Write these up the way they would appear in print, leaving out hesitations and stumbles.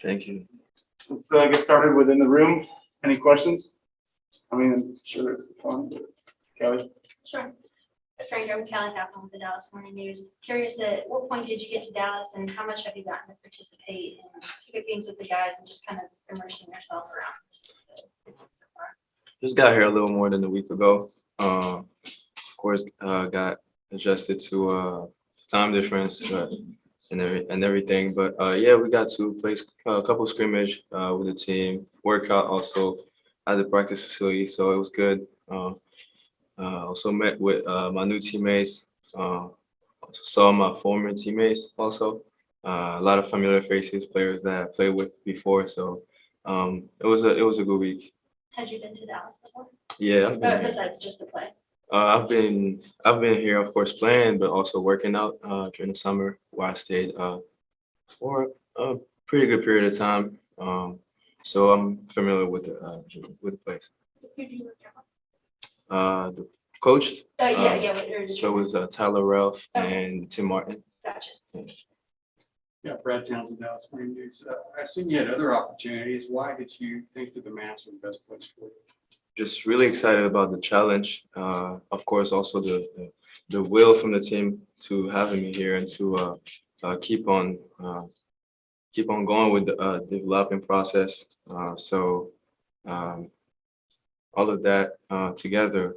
Thank you. Let's get started within the room. Any questions? I mean, I'm sure it's fun. Kelly? Sure. Stranger, I'm Kelly Kaplan with the Dallas Morning News. Curious, at what point did you get to Dallas and how much have you gotten to participate in pickup games with the guys and just kind of immersing yourself around so far? Just got here a little more than a week ago. Of course, got adjusted to time difference and everything. But yeah, we got to play a couple scrimmage with the team, workout also at the practice facility, so it was good. Also met with my new teammates. Also saw my former teammates also. A lot of familiar faces, players that I played with before. So it was a good week. Had you been to Dallas before? Yeah, I've been here. Besides just to play? I've been here, of course, playing, but also working out during the summer, where I stayed for a pretty good period of time. So I'm familiar with the place. Who do you work out? The coach. Yeah. So it was Tyler Ralph Okay. and Tim Martin. Gotcha. Yes. Yeah, Brad Townsend, Dallas Morning News. I assume you had other opportunities. Why did you think that the Mavs were the best place for you? Just really excited about the challenge. Of course, also the will from the team to having me here and to keep on going with the developing process. So all of that together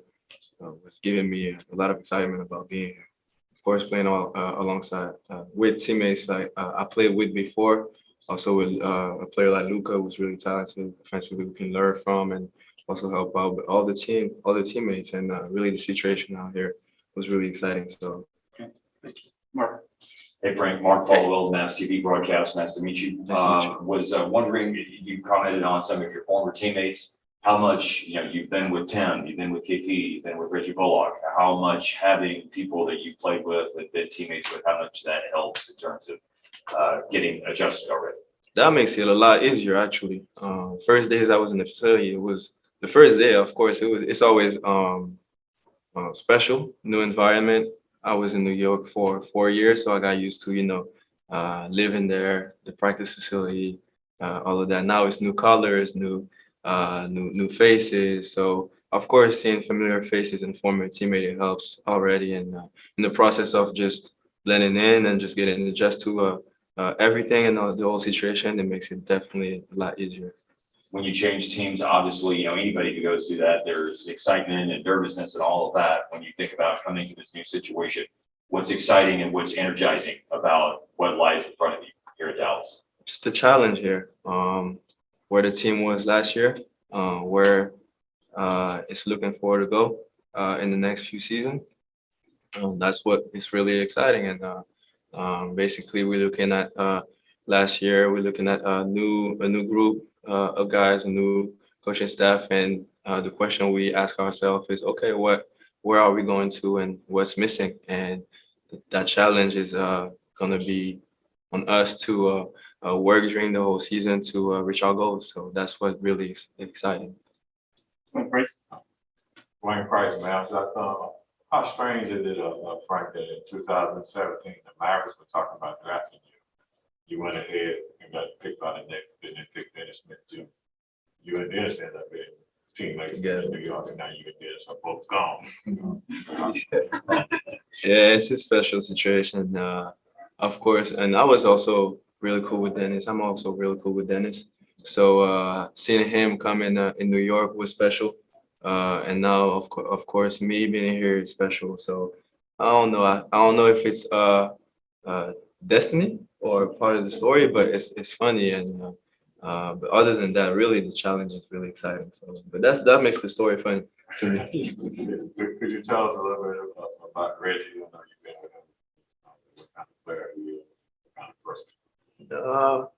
was giving me a lot of excitement about being here. Of course, playing alongside with teammates like I played with before. Also with a player like Luka, who's really talented offensively, we can learn from and also help out. But all the teammates, and really the situation out here was really exciting. So, Okay, thank you. Mark? Hey Frank, Mark Paul, Mavs TV broadcast. Nice to meet you. Nice to meet you. Was wondering, you commented on some of your former teammates. How much, you've been with Tim, you've been with KP, you've been with Reggie Bullock. How much having people that you played with, that been teammates with, how much that helps in terms of getting adjusted already? that makes it a lot easier actually. First days I was in the facility, it was the first day, of course, it's always special, new environment. I was in New York for 4 years, so I got used to, living there, the practice facility, all of that. Now it's new colors, new faces. So of course, seeing familiar faces and former teammate, it helps already in the process of just blending in and just getting adjusted to everything and the whole situation. It makes it definitely a lot easier. When you change teams, obviously, anybody who goes through that, there's excitement and nervousness and all of that. When you think about coming to this new situation, what's exciting and what's energizing about what lies in front of you here at Dallas? Just a challenge here, where the team was last year, where it's looking forward to go in the next few seasons. That's what is really exciting. And basically, we're looking at last year, we're looking at a new group of guys, a new coaching staff. And the question we ask ourselves is, okay, where are we going to and what's missing? And that challenge is going to be on us to work during the whole season to reach our goals. So that's what really is exciting. Wayne Price, Mavs. I thought, how strange is it, Frank, that in 2017, the Mavericks were talking about drafting you. You went ahead and got picked by the Knicks, and then picked Finney-Smith too. You and Dennis ended up being teammates in New York, and now you and Dennis are both gone. Yeah, it's a special situation, of course. And I was also really cool with Dennis. I'm also really cool with Dennis. So seeing him come in New York was special. And now, of course, me being here is special. So I don't know. I don't know if it's destiny or part of the story, but it's funny. And but other than that, really, the challenge is really exciting. So, but that makes the story fun to me. Could you tell us a little bit about Reggie? I know you've been with him. What kind of player he is? What kind of person?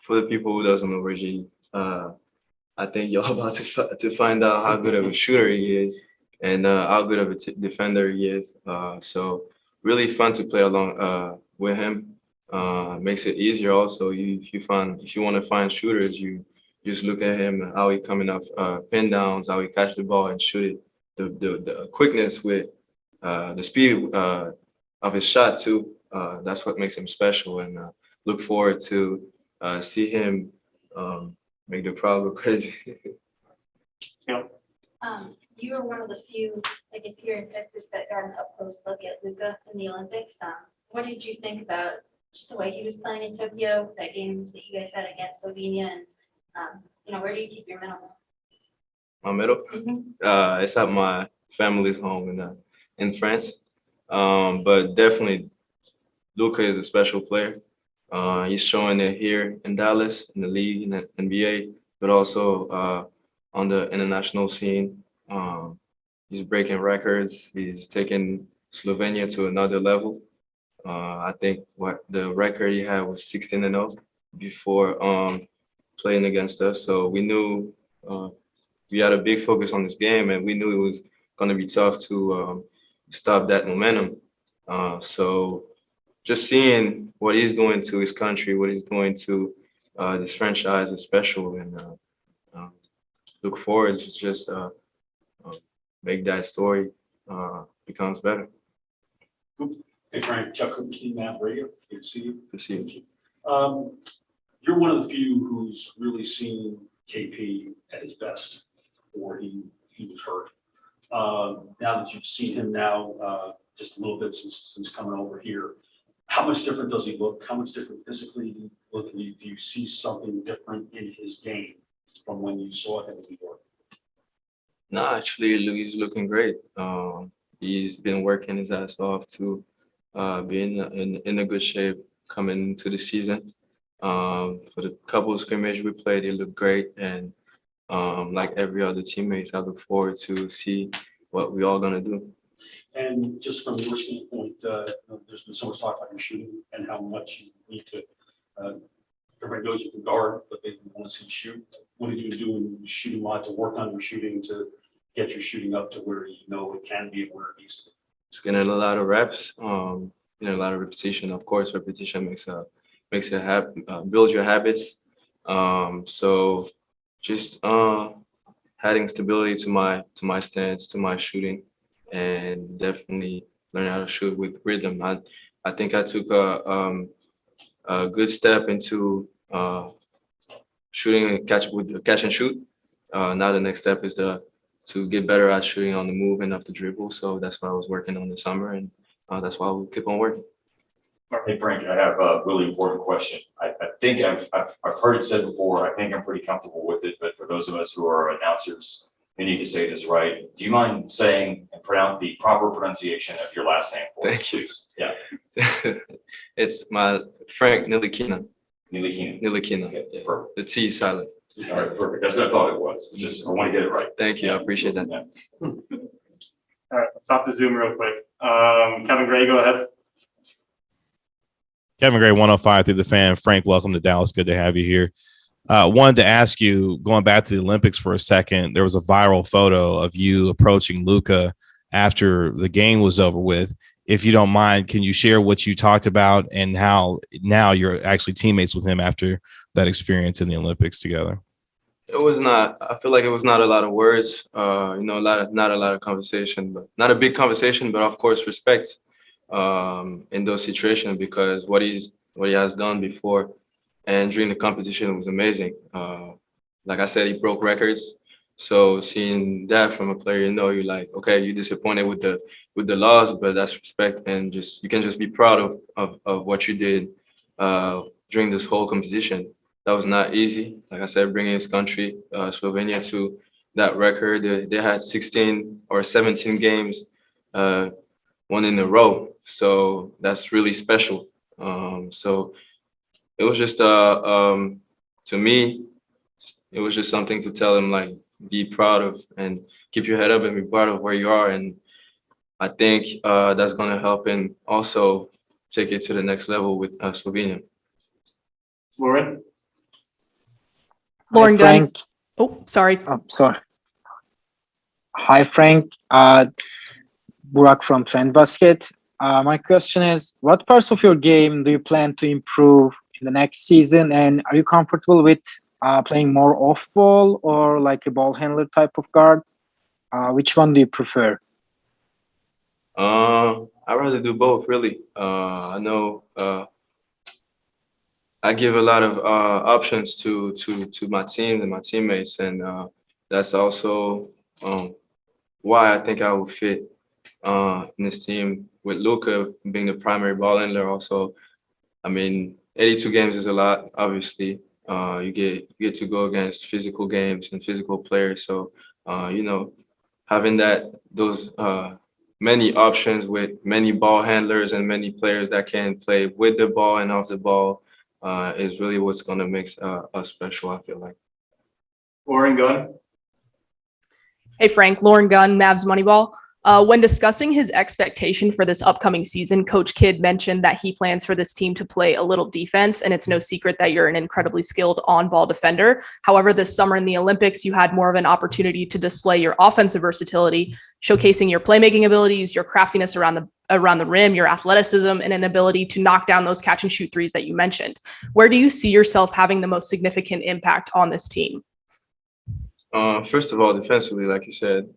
For the people who doesn't know Reggie, I think y'all about to find out how good of a shooter he is and how good of a defender he is. So really fun to play along with him. Makes it easier also. If you want to find shooters, you just look at him, how he coming off pin downs, how he catch the ball and shoot it, the quickness with the speed of his shot too. That's what makes him special, and look forward to see him make the crowd go crazy. You were one of the few, I guess, here in Texas that got an up-close look at Luka in the Olympics. What did you think about just the way he was playing in Tokyo, that game that you guys had against Slovenia, and where do you keep your mental? My medal, it's at my family's home in France. But definitely, Luka is a special player. He's showing it here in Dallas, in the league, in the NBA, but also on the international scene. He's breaking records. He's taking Slovenia to another level. I think what the record he had was 16-0 before playing against us. So we knew we had a big focus on this game, and we knew it was going to be tough to stop that momentum. So just seeing what he's doing to his country, what he's doing to this franchise is special, and look forward to just make that story becomes better. Hey Frank, Chuck King, Matt Radio, good to see you. To see you. You're one of the few who's really seen KP at his best before he was hurt. Now that you've seen him now just a little bit since coming over here, how much different does he look? How much different physically do you see something different in his game from when you saw him before? No, actually, he's looking great. He's been working his ass off to be in a good shape coming into the season. For the couple of scrimmage we played, he looked great, and like every other teammates, I look forward to see what we all gonna do. And just from your standpoint, there's been so much talk about your shooting and how much you need to. Everybody knows you can guard, but they want to see you shoot. What did you do in shooting mod to work on your shooting to get your shooting up to where you know it can be and where it needs to be? Just getting a lot of reps, a lot of repetition. Of course, repetition makes it build your habits. So just adding stability to my stance, to my shooting, and definitely learning how to shoot with rhythm. I think I took a good step into shooting and catch and shoot. Now the next step is to get better at shooting on the move and off the dribble. So that's what I was working on this summer, and that's why we'll keep on working. Hey Frank, I have a really important question. I think I've heard it said before. I think I'm pretty comfortable with it, but for those of us who are announcers, we need to say this right. Do you mind saying and pronounce the proper pronunciation of your last name? Thank you. Yeah. It's my Frank Ntilikina. Ntilikina. Okay, yeah, perfect. The T is silent. All right, perfect. That's what I thought it was. I want to get it right. Thank you. I appreciate that. Yeah. All right, let's hop to Zoom real quick. Kevin Gray, go ahead. Kevin Gray, 105 through the fan. Frank, welcome to Dallas. Good to have you here. Wanted to ask you, going back to the Olympics for a second, there was a viral photo of you approaching Luka after the game was over with. If you don't mind, can you share what you talked about and how now you're actually teammates with him after that experience in the Olympics together? It was not. I feel like it was not a lot of words. Not a lot of conversation, but not a big conversation. But of course, respect in those situations, because what he has done before and during the competition was amazing. Like I said, he broke records. So seeing that from a player, you're like, okay, you're disappointed with the loss, but that's respect, and you can just be proud of what you did during this whole competition. That was not easy. Like I said, bringing his country, Slovenia, to that record. They had 16 or 17 games, one in a row. So that's really special. So it was just, to me, it was just something to tell him, like, be proud of and keep your head up and be proud of where you are. And I think that's going to help him also take it to the next level with Slovenia. Lauren. Lauren Gunn. Frank. Oh, sorry. Sorry. Hi, Frank. Burak from Trend Basket. My question is, what parts of your game do you plan to improve in the next season? And are you comfortable with playing more off ball or like a ball handler type of guard? Which one do you prefer? I'd rather do both, really. I know I give a lot of options to my team and my teammates, and that's also why I think I will fit in this team with Luka being the primary ball handler. Also, I mean, 82 games is a lot. Obviously, you get to go against physical games and physical players. So, having those many options with many ball handlers and many players that can play with the ball and off the ball is really what's going to make us special, I feel like. Lauren Gunn. Hey, Frank, Lauren Gunn, Mavs Moneyball. When discussing his expectation for this upcoming season, Coach Kidd mentioned that he plans for this team to play a little defense, and it's no secret that you're an incredibly skilled on-ball defender. However, this summer in the Olympics, you had more of an opportunity to display your offensive versatility, showcasing your playmaking abilities, your craftiness around the rim, your athleticism, and an ability to knock down those catch and shoot threes that you mentioned. Where do you see yourself having the most significant impact on this team? First of all, defensively, like you said,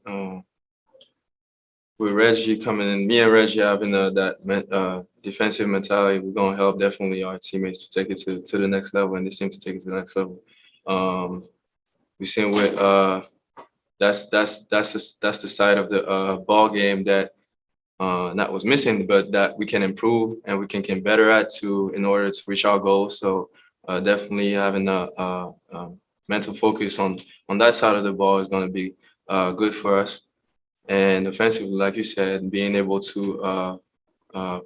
with Reggie coming in, me and Reggie having that defensive mentality, we're gonna help definitely our teammates to take it to the next level, and this team to take it to the next level. We've seen with that's the side of the ball game that not was missing, but that we can improve and we can get better at in order to reach our goals. So definitely having a mental focus on that side of the ball is going to be good for us. And offensively, like you said, being able to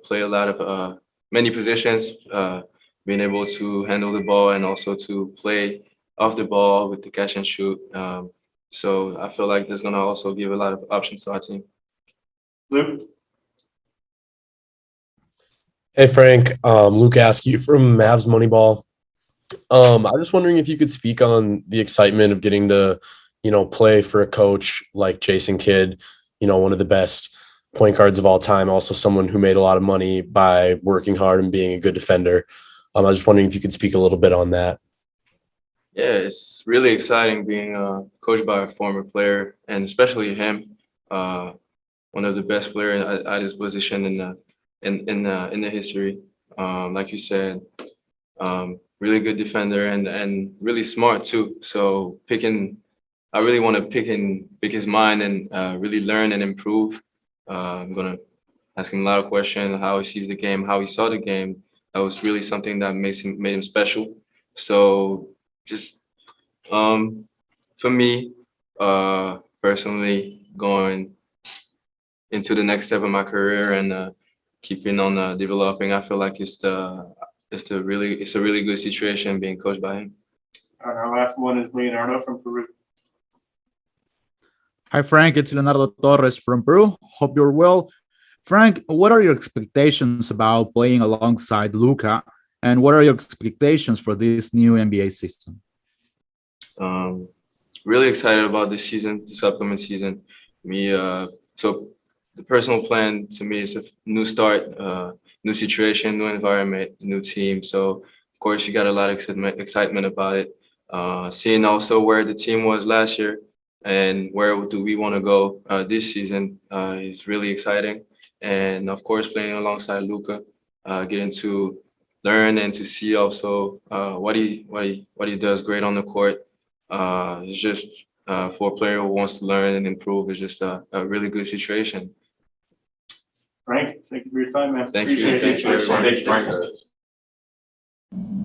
play a lot of many positions, being able to handle the ball and also to play off the ball with the catch and shoot. So I feel like that's going to also give a lot of options to our team. Luke. Hey, Frank. Luke Askew from Mavs Moneyball. I was just wondering if you could speak on the excitement of getting to, play for a coach like Jason Kidd, one of the best point guards of all time, also someone who made a lot of money by working hard and being a good defender. I was just wondering if you could speak a little bit on that. Yeah, it's really exciting being coached by a former player, and especially him, one of the best players at his position in the history. Like you said, really good defender and really smart too. So I really want to pick his mind and really learn and improve. I'm gonna ask him a lot of questions, how he sees the game, how he saw the game. That was really something that made him special. So just for me, personally, going into the next step of my career and keeping on developing, I feel like it's a really good situation being coached by him. And our last one is Leonardo from Peru. Hi, Frank. It's Leonardo Torres from Peru. Hope you're well. Frank, what are your expectations about playing alongside Luka, and what are your expectations for this new NBA season? Really excited about this upcoming season. So the personal plan to me is a new start, new situation, new environment, new team. So of course you got a lot of excitement about it. Seeing also where the team was last year and where do we want to go this season is really exciting. And of course playing alongside Luka, getting to learn and to see also what he does great on the court. It's just for a player who wants to learn and improve, it's just a really good situation. Frank, thank you for your time, man. Thank you. Appreciate it. Thank you, everyone. Frank.